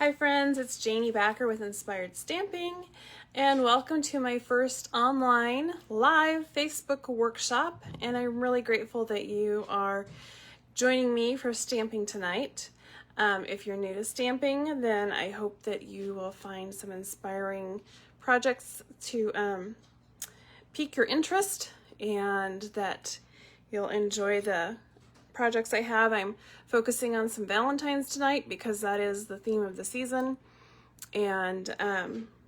Hi friends, it's Janie Backer with Inspired Stamping, and welcome to my first online live Facebook workshop. And I'm really grateful that you are joining me for stamping tonight. If you're new to stamping, then I hope that you will find some inspiring projects to pique your interest and that you'll enjoy the projects I have. I'm focusing on some Valentines tonight because that is the theme of the season, and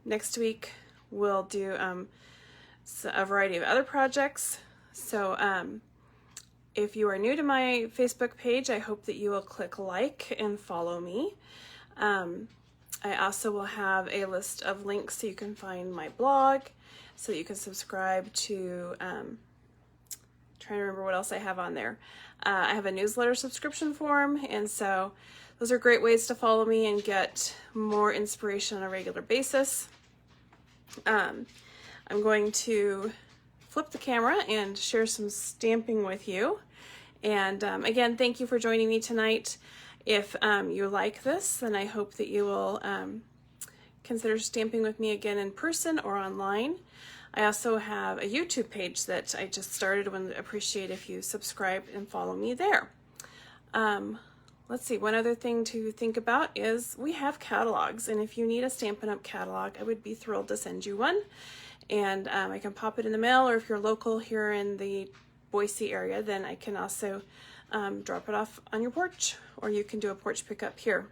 next week we'll do a variety of other projects. So if you are new to my Facebook page, I hope that you will click like and follow me. I also will have a list of links so you can find my blog, so that you can subscribe to trying to remember what else I have on there. I have a newsletter subscription form, and so those are great ways to follow me and get more inspiration on a regular basis. I'm going to flip the camera and share some stamping with you. And again, thank you for joining me tonight. If you like this, then I hope that you will consider stamping with me again in person or online. I also have a YouTube page that I just started. Would appreciate if you subscribe and follow me there. Let's see, one other thing to think about is we have catalogs, and if you need a Stampin' Up! Catalog, I would be thrilled to send you one. And I can pop it in the mail, or if you're local here in the Boise area, then I can also drop it off on your porch, or you can do a porch pickup here.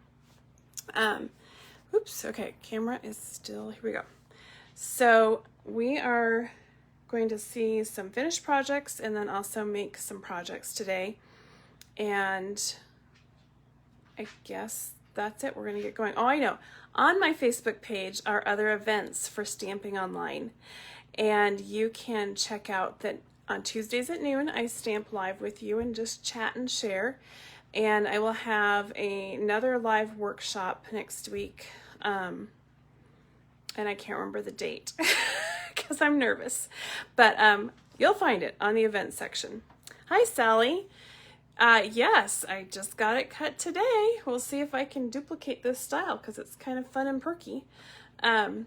Oops, okay, camera is still, here we go. So we are going to see some finished projects and then also make some projects today. And I guess that's it. We're going to get going. Oh, I know. On my Facebook page are other events for Stamping Online. And you can check out that on Tuesdays at noon, I stamp live with you and just chat and share. And I will have another live workshop next week. And I can't remember the date because I'm nervous, but you'll find it on the event section. Hi, Sally. Yes, I just got it cut today. We'll see if I can duplicate this style because it's kind of fun and perky. So I'm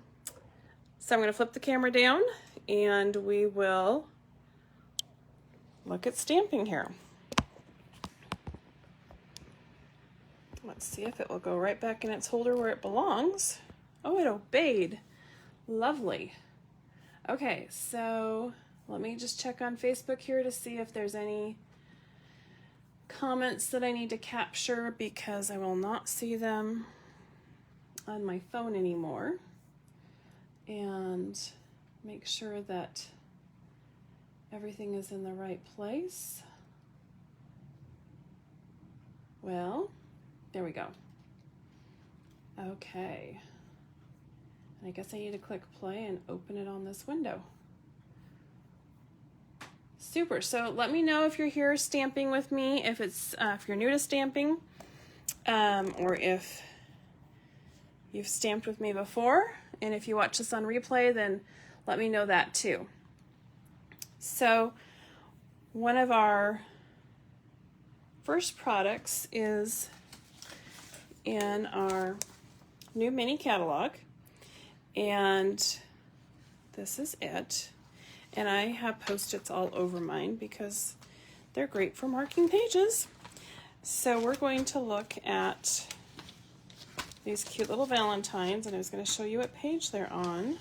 going to flip the camera down and we will look at stamping here. Let's see if it will go right back in its holder where it belongs. Oh, it obeyed. Lovely. Okay, so let me just check on Facebook here to see if there's any comments that I need to capture, because I will not see them on my phone anymore. And make sure that everything is in the right place. Well, there we go. Okay. I guess I need to click play and open it on this window. Super. So let me know if you're here stamping with me, if you're new to stamping, or if you've stamped with me before. And if you watch this on replay, then let me know that too. So one of our first products is in our new mini catalog. And this is it. And I have Post-its all over mine because they're great for marking pages. So we're going to look at these cute little Valentines, and I was going to show you what page they're on.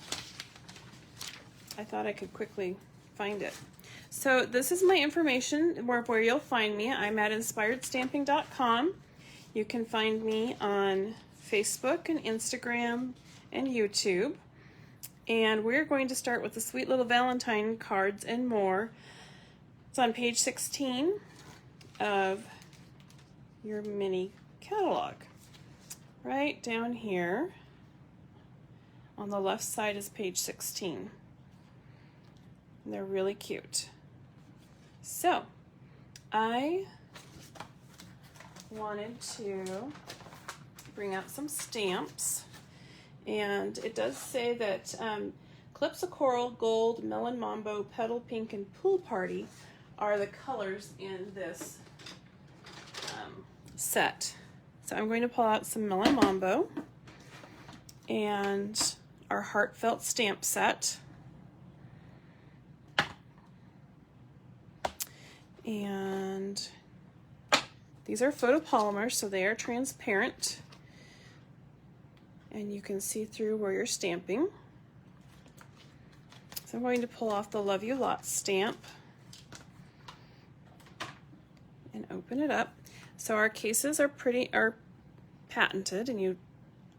I thought I could quickly find it. So this is my information where you'll find me. I'm at inspiredstamping.com. You can find me on Facebook and Instagram and YouTube, and we're going to start with the sweet little Valentine cards and more. It's on page 16 of your mini catalog. Right down here on the left side is page 16. And they're really cute. So I wanted to bring out some stamps. And it does say that Calypso Coral, Gold, Melon Mambo, Petal Pink, and Pool Party are the colors in this set. So I'm going to pull out some Melon Mambo. and our heartfelt stamp set. And these are photopolymers, so they are transparent, and you can see through where you're stamping. So I'm going to pull off the Love You Lots stamp and open it up. So our cases are patented, and you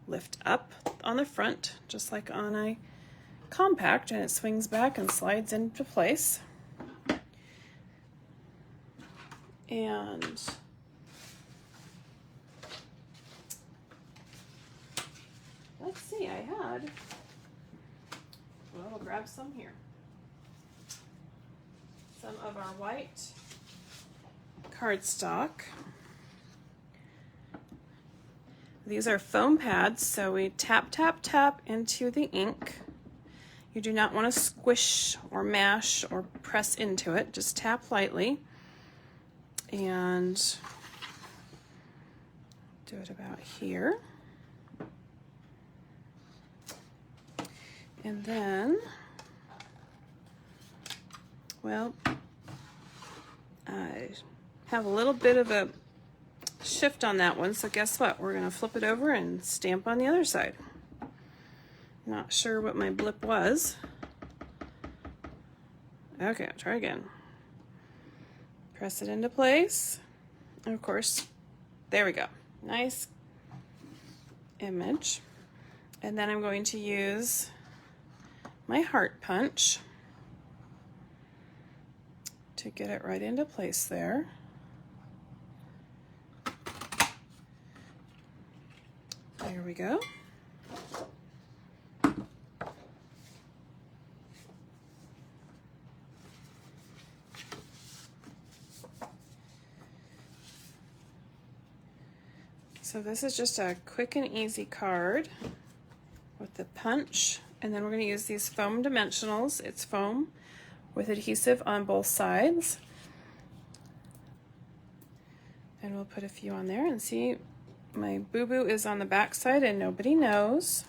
lift up on the front just like on a compact, and it swings back and slides into place. And let's see, well, I'll grab some here. Some of our white cardstock. These are foam pads, so we tap, tap, tap into the ink. You do not want to squish or mash or press into it, just tap lightly. And do it about here. And then, well, I have a little bit of a shift on that one, so guess what? We're going to flip it over and stamp on the other side. Not sure what my blip was. Okay, I'll try again. Press it into place, and of course, there we go. Nice image. And then I'm going to use my heart punch to get it right into place there. There we go. So this is just a quick and easy card with the punch, and then we're going to use these foam dimensionals. It's foam with adhesive on both sides. And we'll put a few on there, and see, my boo-boo is on the back side and nobody knows.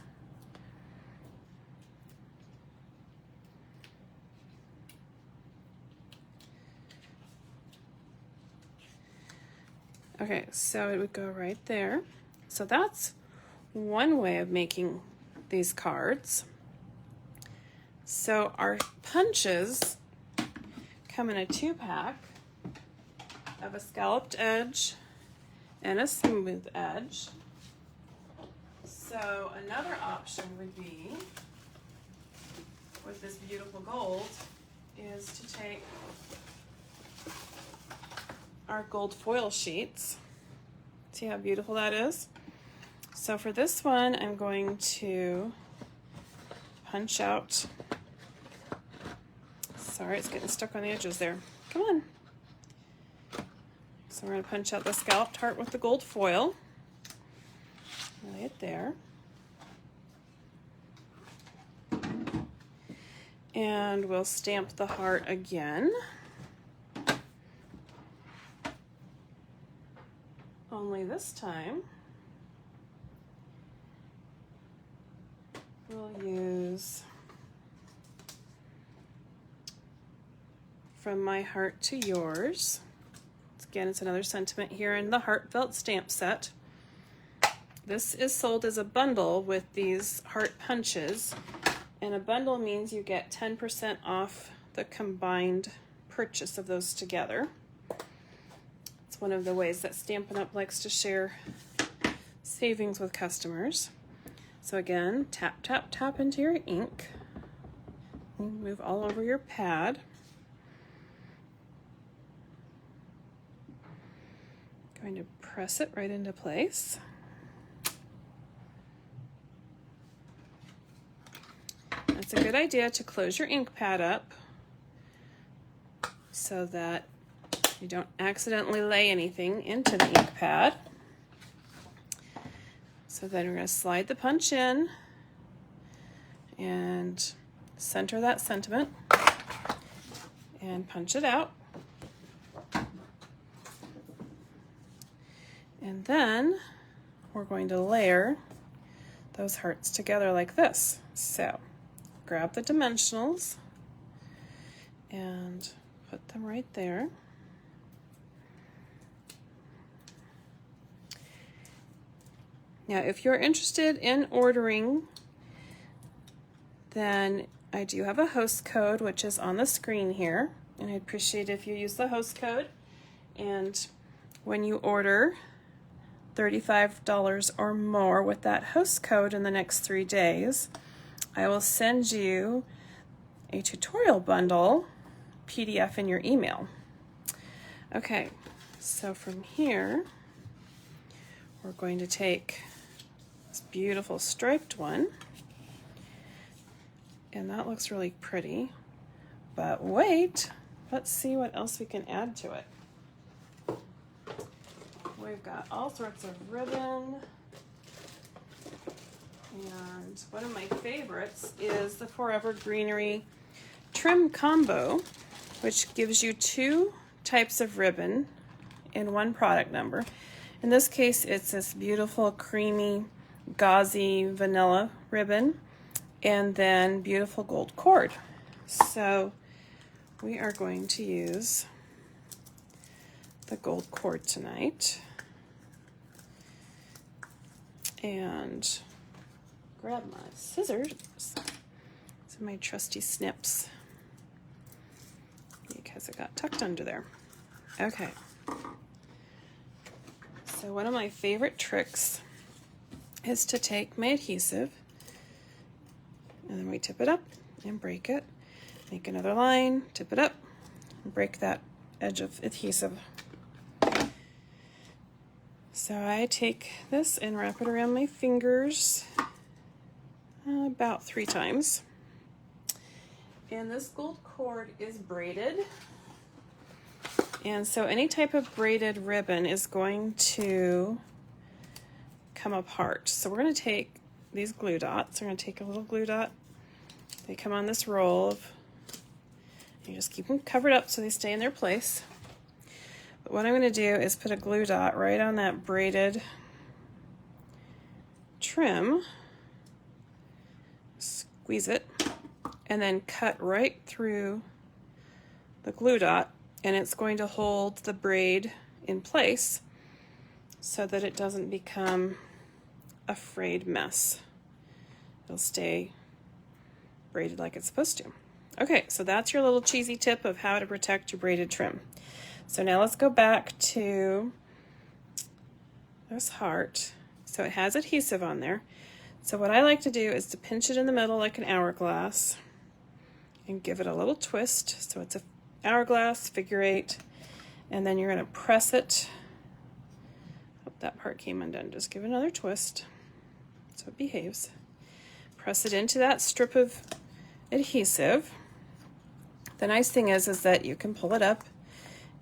Okay, so it would go right there. So that's one way of making these cards. So our punches come in a 2-pack of a scalloped edge and a smooth edge. So another option would be, with this beautiful gold, is to take our gold foil sheets. See how beautiful that is? So for this one, I'm going to punch out. Sorry, it's getting stuck on the edges there. Come on. So we're going to punch out the scalloped heart with the gold foil. Lay it there. And we'll stamp the heart again. Only this time, we'll use From My Heart to Yours. Again, it's another sentiment here in the Heartfelt Stamp Set. This is sold as a bundle with these heart punches, and a bundle means you get 10% off the combined purchase of those together. It's one of the ways that Stampin' Up! Likes to share savings with customers. So again, tap, tap, tap into your ink. Move all over your pad. Going to press it right into place. It's a good idea to close your ink pad up so that you don't accidentally lay anything into the ink pad. So then we're going to slide the punch in and center that sentiment and punch it out. And then we're going to layer those hearts together like this. So grab the dimensionals and put them right there. Now, if you're interested in ordering, then I do have a host code, which is on the screen here, and I'd appreciate if you use the host code. And when you order $35 or more with that host code in the next 3 days, I will send you a tutorial bundle PDF in your email. Okay, so from here, we're going to take this beautiful striped one, and that looks really pretty, but wait, let's see what else we can add to it. We've got all sorts of ribbon, and one of my favorites is the Forever Greenery Trim Combo, which gives you 2 types of ribbon in one product number. In this case, it's this beautiful creamy gauzy vanilla ribbon and then beautiful gold cord. So we are going to use the gold cord tonight and grab my scissors, so my trusty snips, because it got tucked under there. Okay, so one of my favorite tricks is to take my adhesive and then we tip it up and break it, make another line, tip it up, and break that edge of adhesive. So I take this and wrap it around my fingers about 3 times. And this gold cord is braided. And so any type of braided ribbon is going to come apart. So we're going to take these glue dots. We're going to take a little glue dot. They come on this roll of, you just keep them covered up so they stay in their place. But what I'm going to do is put a glue dot right on that braided trim, squeeze it, and then cut right through the glue dot, and it's going to hold the braid in place so that it doesn't become a frayed mess. It'll stay braided like it's supposed to. Okay, so that's your little cheesy tip of how to protect your braided trim. So now let's go back to this heart. So it has adhesive on there. So what I like to do is to pinch it in the middle like an hourglass and give it a little twist. So it's an hourglass, figure 8, and then you're going to press it. Oh, that part came undone. Just give it another twist so it behaves. Press it into that strip of adhesive. The nice thing is that you can pull it up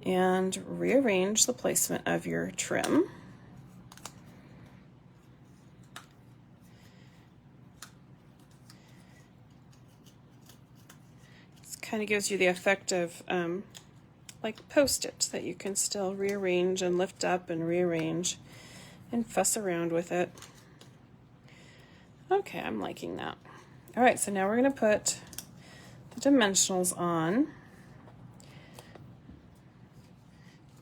and rearrange the placement of your trim. It kind of gives you the effect of like Post-it, that you can still rearrange and lift up and rearrange and fuss around with it. Okay, I'm liking that. All right, so now we're going to put the dimensionals on.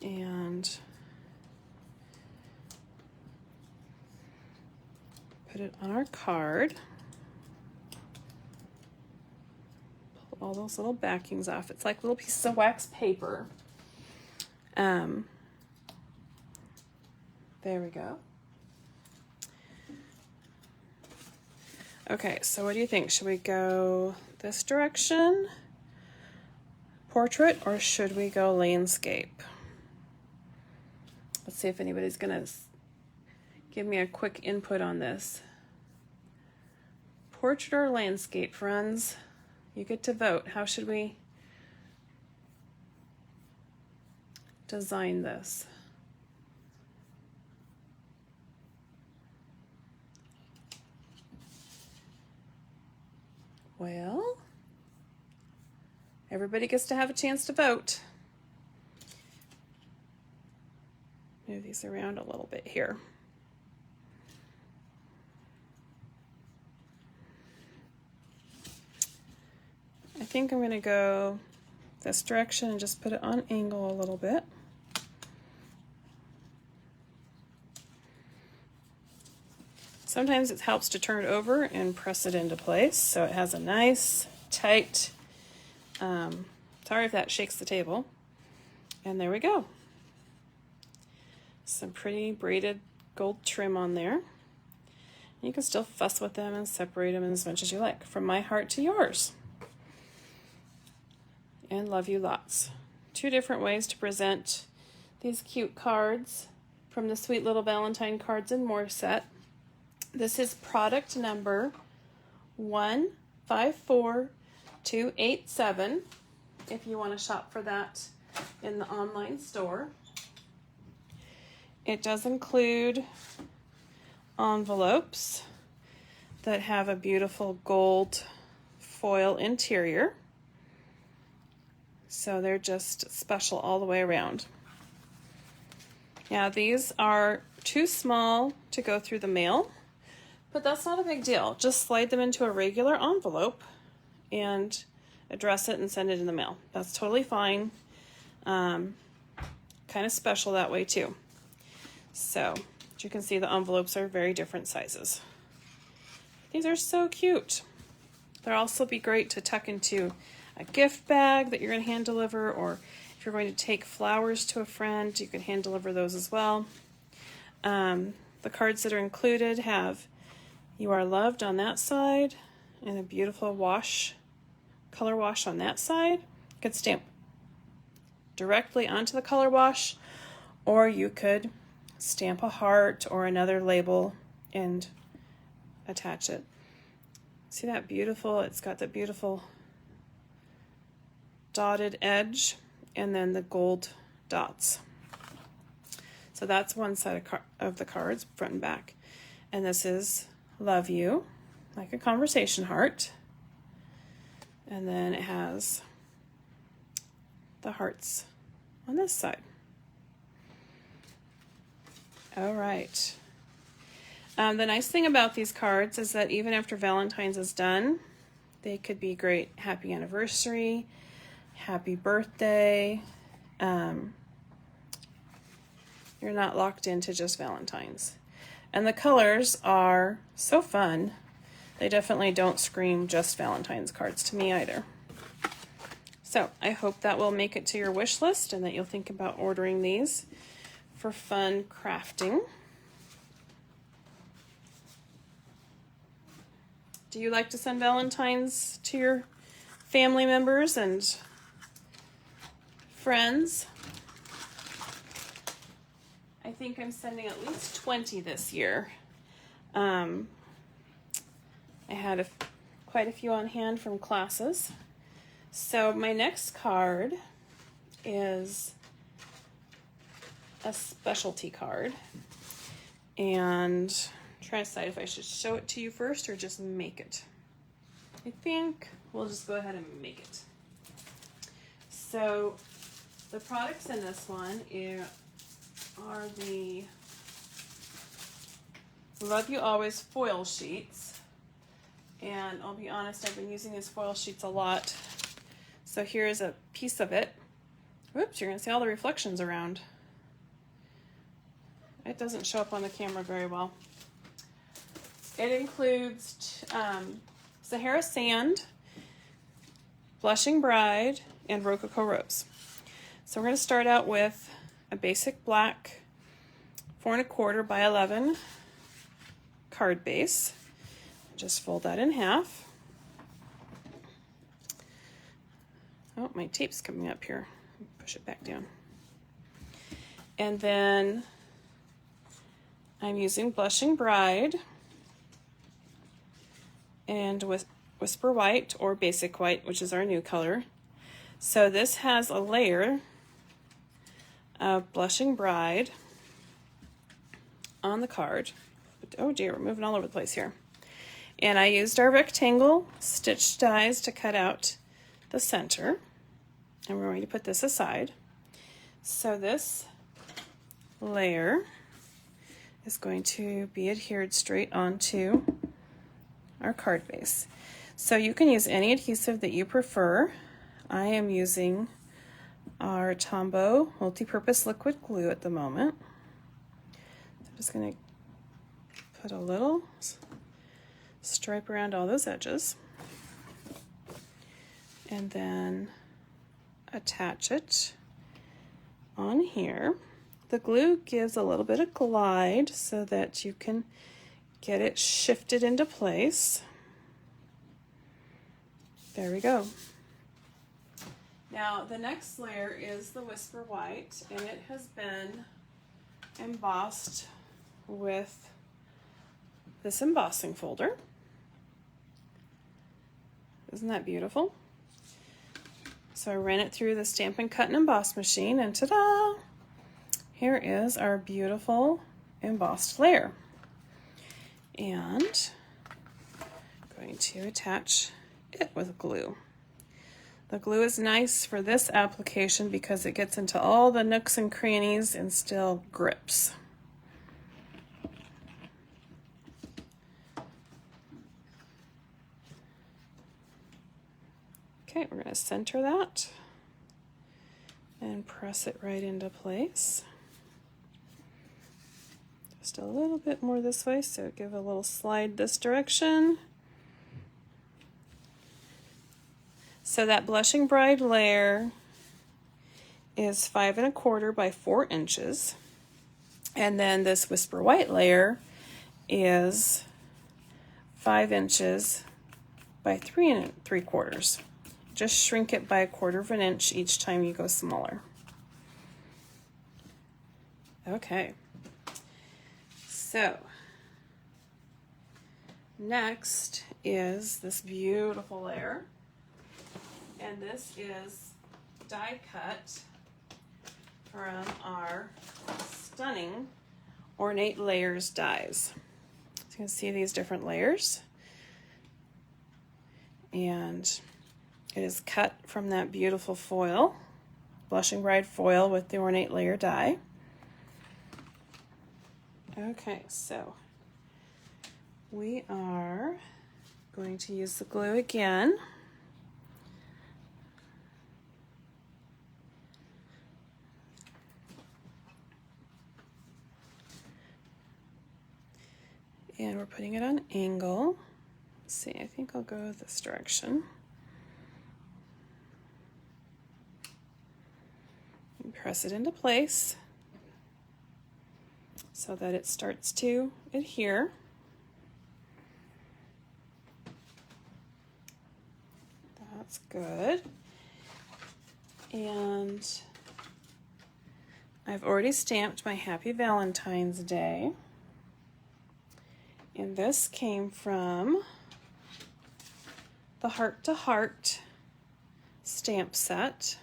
And put it on our card. Pull all those little backings off. It's like little pieces of wax paper. There we go. Okay, so what do you think? Should we go this direction, portrait, or should we go landscape? Let's see if anybody's gonna give me a quick input on this. Portrait or landscape, friends? You get to vote. How should we design this? Well, everybody gets to have a chance to vote. Move these around a little bit here. think I'm going to go this direction and just put it on angle a little bit. Sometimes it helps to turn it over and press it into place so it has a nice, tight, sorry if that shakes the table. And there we go. Some pretty braided gold trim on there. You can still fuss with them and separate them as much as you like. From my heart to yours. And love you lots. 2 different ways to present these cute cards from the Sweet Little Valentine Cards and More set. This is product number 154287 if you want to shop for that in the online store. It does include envelopes that have a beautiful gold foil interior. So they're just special all the way around. Now these are too small to go through the mail, but that's not a big deal. Just slide them into a regular envelope and address it and send it in the mail. That's totally fine. Kind of special that way too. So, as you can see, the envelopes are very different sizes. These are so cute. They'll also be great to tuck into a gift bag that you're going to hand deliver, or if you're going to take flowers to a friend, you can hand deliver those as well. The cards that are included have "You Are Loved" on that side and a beautiful color wash on that side. You could stamp directly onto the color wash, or you could stamp a heart or another label and attach it. See that beautiful? It's got that beautiful dotted edge and then the gold dots. So that's one side of the cards, front and back. And this is "Love You," like a conversation heart. And then it has the hearts on this side. All right. The nice thing about these cards is that even after Valentine's is done, they could be great happy anniversary, happy birthday. You're not locked into just Valentine's. And the colors are so fun. They definitely don't scream just Valentine's cards to me either. So I hope that will make it to your wish list and that you'll think about ordering these for fun crafting. Do you like to send Valentines to your family members and friends? I think I'm sending at least 20 this year. I had quite a few on hand from classes. So my next card is a specialty card. And try to decide if I should show it to you first or just make it. I think we'll just go ahead and make it. So the products in this one are the Love You Always foil sheets. And I'll be honest, I've been using these foil sheets a lot. So here's a piece of it. Whoops, you're going to see all the reflections around. It doesn't show up on the camera very well. It includes Sahara Sand, Blushing Bride, and Rococo Rose. So we're going to start out with a basic black 4 1/4 by 11 card base. Just fold that in half. Oh, my tape's coming up here. Push it back down. And then I'm using Blushing Bride and Whisper White or Basic White, which is our new color. So this has a layer of Blushing Bride on the card. Oh dear, we're moving all over the place here. And I used our rectangle stitch dies to cut out the center. And we're going to put this aside. So this layer is going to be adhered straight onto our card base. So you can use any adhesive that you prefer. I am using our Tombow multi-purpose liquid glue at the moment. I'm just going to put a little stripe around all those edges and then attach it on here. The glue gives a little bit of glide so that you can get it shifted into place. There we go. Now the next layer is the Whisper White, and it has been embossed with this embossing folder. Isn't that beautiful? So I ran it through the Stampin' Cut and Emboss machine, and ta-da! Here is our beautiful embossed layer. And I'm going to attach it with glue. The glue is nice for this application because it gets into all the nooks and crannies and still grips. Okay, we're going to center that and press it right into place. Just a little bit more this way, so give a little slide this direction. So that Blushing Bride layer is 5 1/4 by 4 inches. And then this Whisper White layer is 5 inches by 3 3/4. Just shrink it by 1/4 of an inch each time you go smaller. Okay. So next is this beautiful layer. And this is die cut from our stunning Ornate Layers dies. So you can see these different layers. And it is cut from that beautiful foil, Blushing Bride foil with the Ornate Layer die. Okay, so we are going to use the glue again. And we're putting it on angle. Let's see, I think I'll go this direction. And press it into place so that it starts to adhere. That's good. And I've already stamped my Happy Valentine's Day. And this came from the Heart to Heart stamp set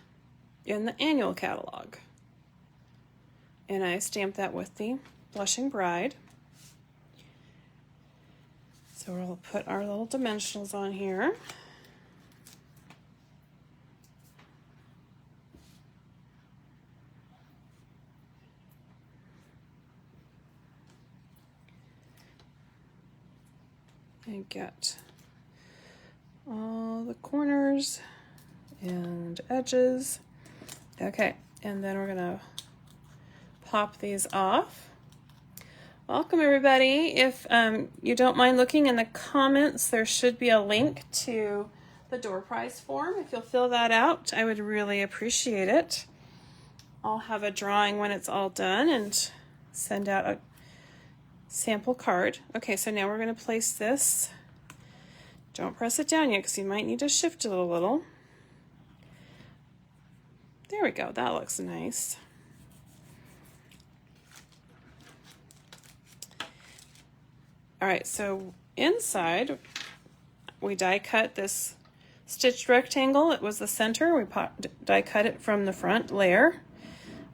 in the annual catalog. And I stamped that with the Blushing Bride. So we'll put our little dimensionals on here. And get all the corners and edges. Okay, and then we're gonna pop these off. Welcome everybody. If you don't mind looking in the comments, there should be a link to the door prize form. If you'll fill that out, I would really appreciate it. I'll have a drawing when it's all done and send out a sample card. Okay, so now we're going to place this. Don't press it down yet because you might need to shift it a little. There we go. That looks nice. All right, so inside we die cut this stitched rectangle. It was the center. We die cut it from the front layer.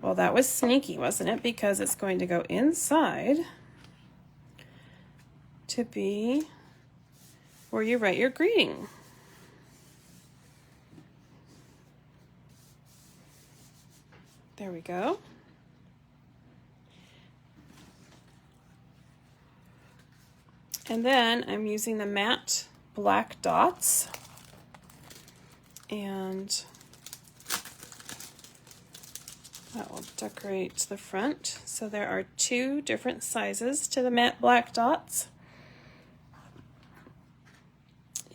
Well, that was sneaky, wasn't it? Because it's going to go inside to be where you write your greeting. There we go. And then I'm using the matte black dots. And that will decorate the front. So there are 2 different sizes to the matte black dots.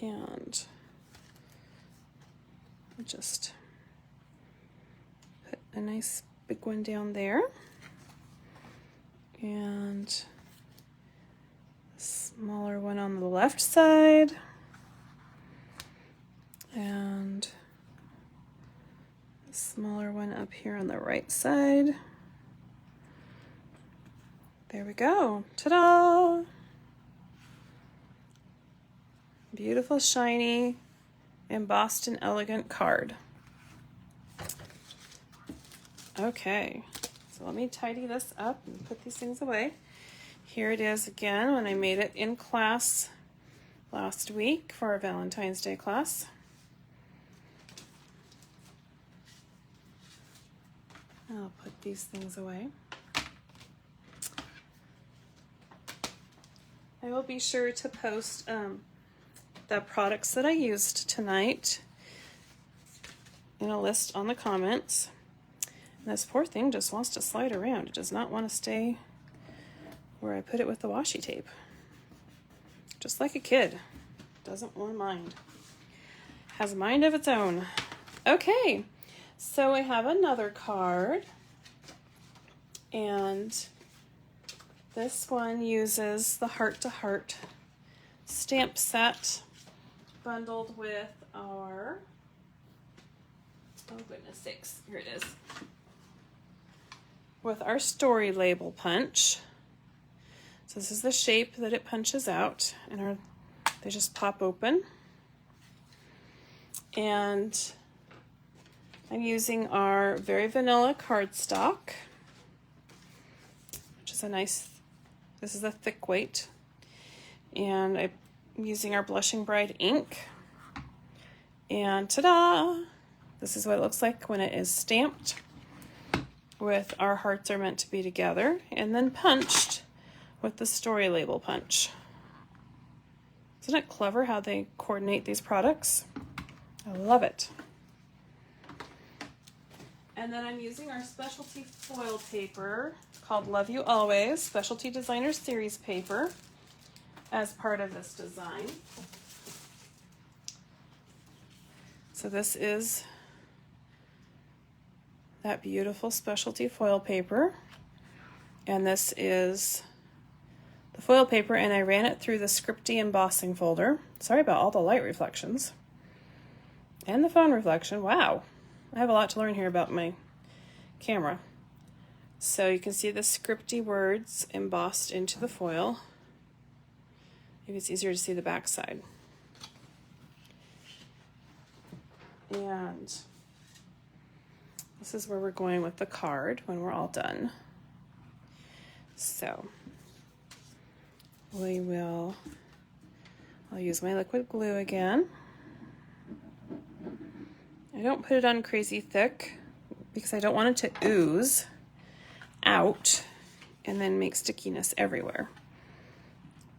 And just put a nice big one down there. And a smaller one on the left side. And a smaller one up here on the right side. There we go. Ta-da! Beautiful, shiny, embossed and elegant card. Okay, so let me tidy this up and put these things away. Here it is again when I made it in class last week for our Valentine's Day class. I'll put these things away. I will be sure to post the products that I used tonight in a list on the comments. And this poor thing just wants to slide around. It does not want to stay where I put it with the washi tape. Just like a kid. Doesn't want to mind. Has a mind of its own. Okay, so I have another card. And this one uses the Heart to Heart stamp set bundled with our, oh goodness sakes, here it is, with our story label punch. So this is the shape that it punches out, and they just pop open. And I'm using our Very Vanilla cardstock, which is a nice, this is a thick weight. And I'm using our Blushing Bride ink. And ta-da! This is what it looks like when it is stamped with Our Hearts Are Meant to Be Together, and then punched with the story label punch. Isn't it clever how they coordinate these products? I love it. And then I'm using our specialty foil paper called Love You Always, Specialty Designer Series paper, as part of this design. So this is that beautiful specialty foil paper, and this is the foil paper, and I ran it through the Scripty embossing folder. Sorry about all the light reflections and the phone reflection. Wow, I have a lot to learn here about my camera. So you can see the Scripty words embossed into the foil. Maybe it's easier to see the back side. And this is where we're going with the card when we're all done. So I'll use my liquid glue again. I don't put it on crazy thick because I don't want it to ooze out and then make stickiness everywhere.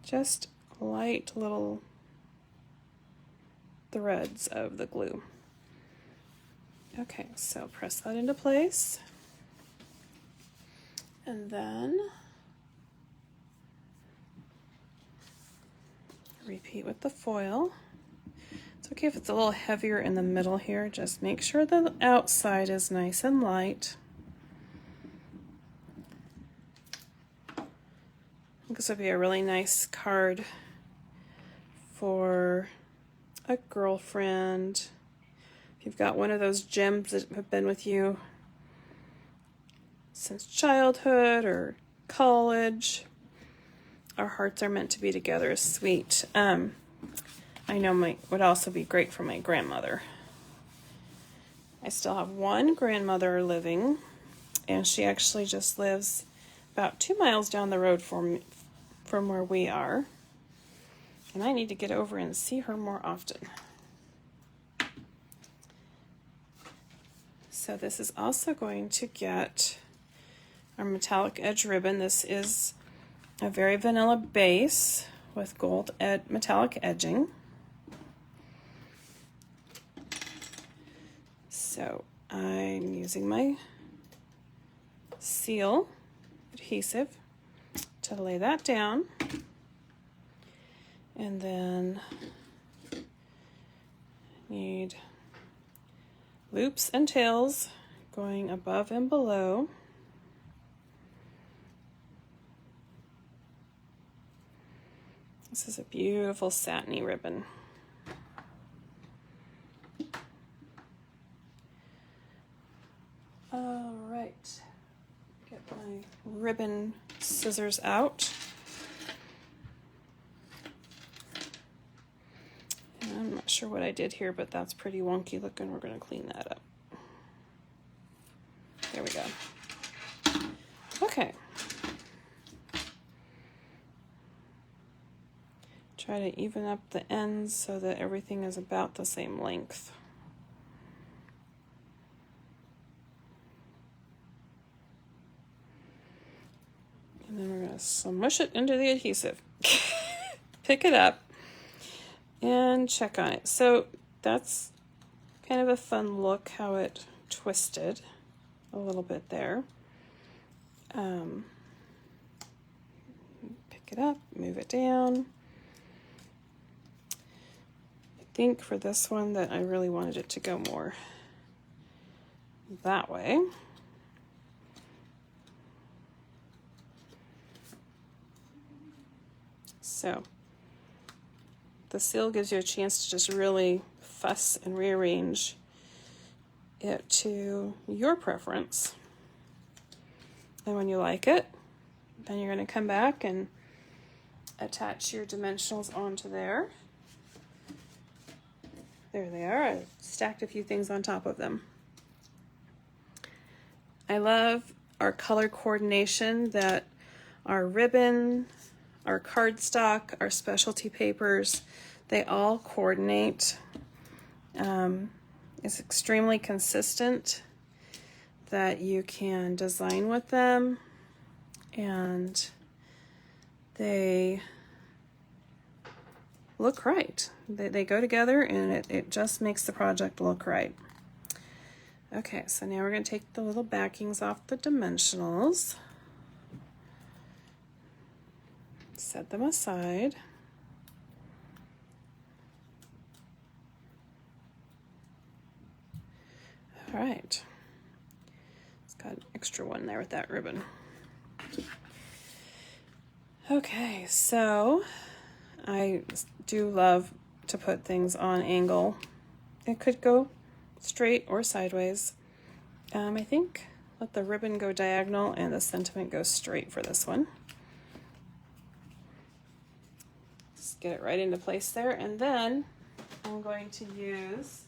Just light little threads of the glue. Okay, so press that into place. And then repeat with the foil. It's okay if it's a little heavier in the middle here. Just make sure the outside is nice and light. This would be a really nice card for a girlfriend. If you've got one of those gems that have been with you since childhood or college. Our Hearts Are Meant to Be Together is sweet. I know would also be great for my grandmother. I still have one grandmother living, and she actually just lives about 2 miles down the road from where we are. And I need to get over and see her more often. So this is also going to get our metallic edge ribbon. This is a Very Vanilla base with gold metallic edging. So I'm using my seal adhesive to lay that down, and then need loops and tails going above and below. This is a beautiful satiny ribbon. All right, get my ribbon scissors out. And I'm not sure what I did here, but that's pretty wonky looking. We're going to clean that up. There we go. Okay. Try to even up the ends so that everything is about the same length. And then we're going to smush it into the adhesive. Pick it up and check on it. So that's kind of a fun look how it twisted a little bit there. Pick it up, move it down. I think for this one that I really wanted it to go more that way. So the seal gives you a chance to just really fuss and rearrange it to your preference. And when you like it, then you're going to come back and attach your dimensionals onto there. There they are. I stacked a few things on top of them. I love our color coordination, that our ribbon, our cardstock, our specialty papers, they all coordinate. It's extremely consistent, that you can design with them, and they look right. They go together, and it just makes the project look right. Okay, so now we're going to take the little backings off the dimensionals. Set them aside. All right. It's got an extra one there with that ribbon. Okay, so I do love to put things on angle. It could go straight or sideways. I think let the ribbon go diagonal and the sentiment go straight for this one. Just get it right into place there, and then I'm going to use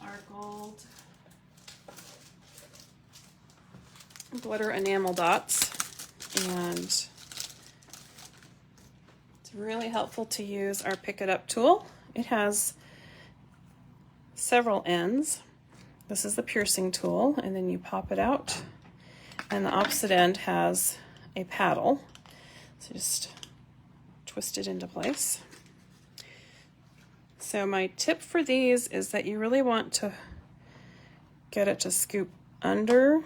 our gold glitter enamel dots, and it's really helpful to use our pick it up tool. It has several ends. This is the piercing tool, and then you pop it out, and the opposite end has a paddle, so just twist it into place. So my tip for these is that you really want to get it to scoop under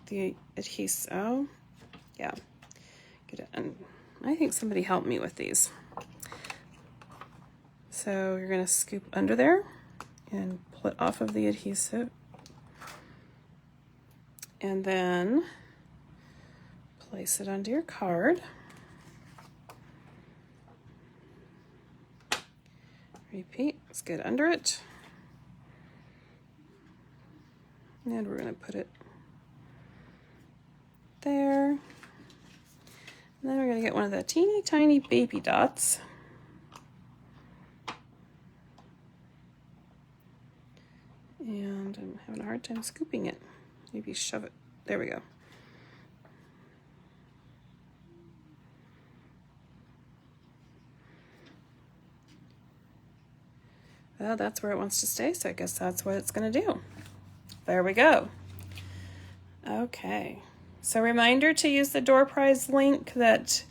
the adhesive. Oh, yeah, get it. And I think somebody helped me with these. So you're going to scoop under there and pull it off of the adhesive, and then place it onto your card. Repeat. Let's get under it, and we're going to put it there. And then we're going to get one of the teeny tiny baby dots. And I'm having a hard time scooping it. Maybe shove it. There we go. Well, that's where it wants to stay, so I guess that's what it's going to do. There we go. Okay. So reminder to use the door prize link that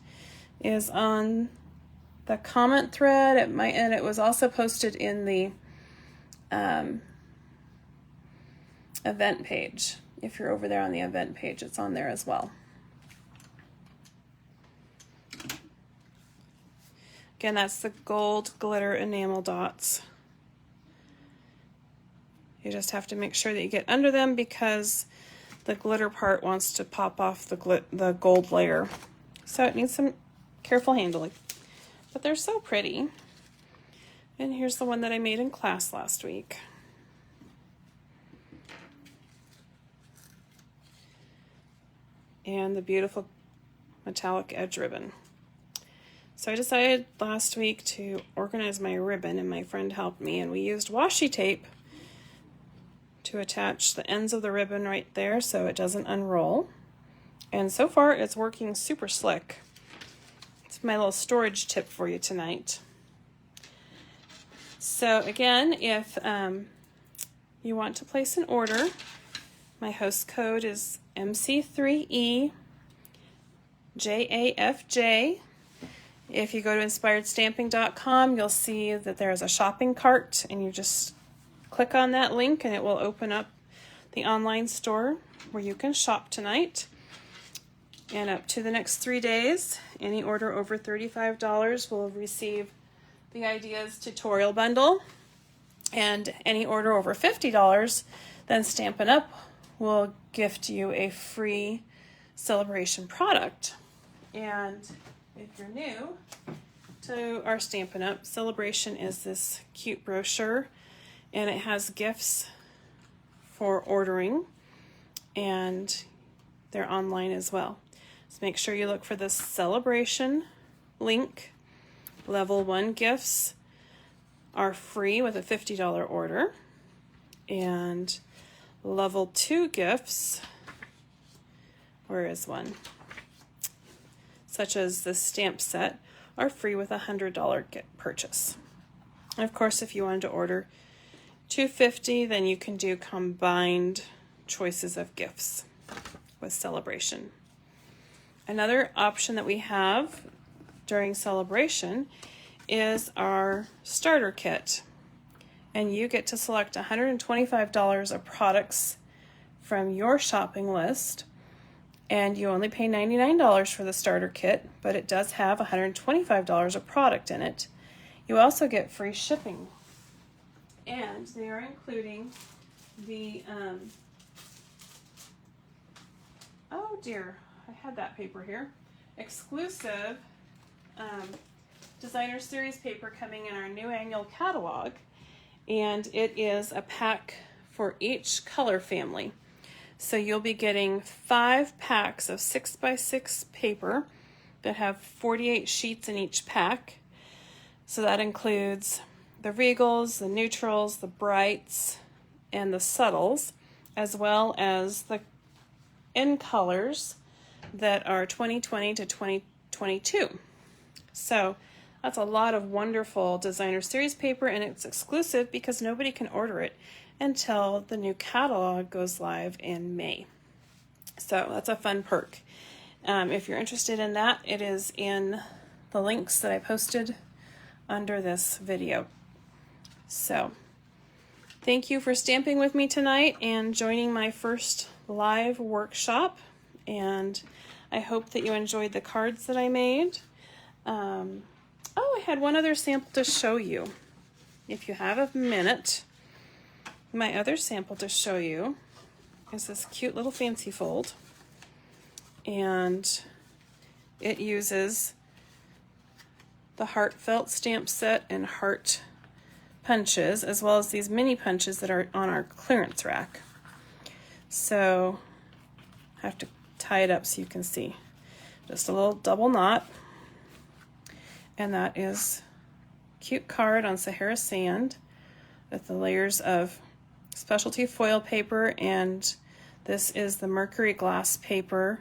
is on the comment thread. And it was also posted in the event page. If you're over there on the event page, it's on there as well. Again, that's the gold glitter enamel dots. You just have to make sure that you get under them because the glitter part wants to pop off the gold layer. So it needs some careful handling. But they're so pretty. And here's the one that I made in class last week. And the beautiful metallic edge ribbon. So I decided last week to organize my ribbon, and my friend helped me, and we used washi tape to attach the ends of the ribbon right there so it doesn't unroll. And so far it's working super slick. It's my little storage tip for you tonight. So again, if you want to place an order, my host code is MC3EJAFJ. If you go to inspiredstamping.com, you'll see that there's a shopping cart, and you just click on that link and it will open up the online store where you can shop tonight. And up to the next 3 days, any order over $35 will receive the Ideas tutorial bundle, and any order over $50, then Stampin' Up! Will gift you a free celebration product. And if you're new to our Stampin' Up! Celebration is this cute brochure, and it has gifts for ordering, and they're online as well. So make sure you look for the celebration link. Level 1 gifts are free with a $50 order, and level 2 gifts, where is one? Such as the stamp set, are free with a $100 purchase. And of course, if you wanted to order $250, then you can do combined choices of gifts with celebration. Another option that we have during celebration is our starter kit, and you get to select $125 of products from your shopping list, and you only pay $99 for the starter kit, but it does have $125 of product in it. You also get free shipping, and they are including the oh dear, I had that paper here, exclusive designer series paper coming in our new annual catalog, and it is a pack for each color family. So you'll be getting 5 packs of 6x6 paper that have 48 sheets in each pack. So that includes the regals, the neutrals, the brights, and the subtles, as well as the in colors that are 2020 to 2022. So that's a lot of wonderful designer series paper, and it's exclusive because nobody can order it until the new catalog goes live in May. So that's a fun perk. If you're interested in that, it is in the links that I posted under this video. So thank you for stamping with me tonight and joining my first live workshop, and I hope that you enjoyed the cards that I made. Oh, I had one other sample to show you. If you have a minute, my other sample to show you is this cute little fancy fold, and it uses the heartfelt stamp set and heart punches, as well as these mini punches that are on our clearance rack. So I have to tie it up so you can see. Just a little double knot, and that is a cute card on Sahara sand with the layers of specialty foil paper, and this is the Mercury glass paper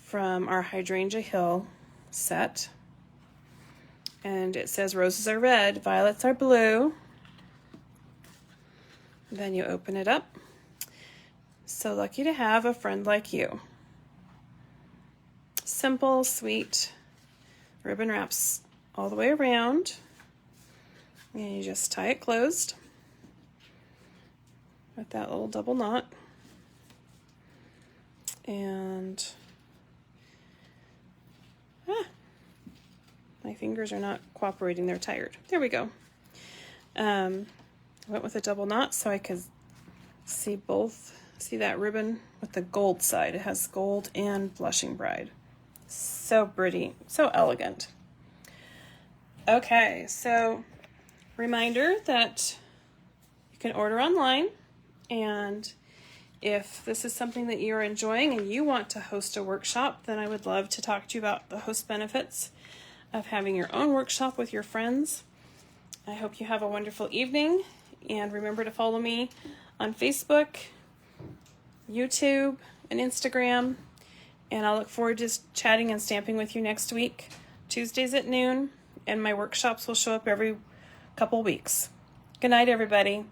from our Hydrangea Hill set. And it says roses are red, violets are blue. Then you open it up. So lucky to have a friend like you. Simple, sweet. Ribbon wraps all the way around. And you just tie it closed. with that little double knot. And my fingers are not cooperating, they're tired. There we go. I went with a double knot so I could see both. See that ribbon with the gold side? It has gold and blushing bride. So pretty, so elegant. Okay, so reminder that you can order online, and if this is something that you're enjoying and you want to host a workshop, then I would love to talk to you about the host benefits of having your own workshop with your friends. I hope you have a wonderful evening, and remember to follow me on Facebook, YouTube, and Instagram, and I'll look forward to chatting and stamping with you next week, Tuesdays at noon, and my workshops will show up every couple weeks. Good night, everybody.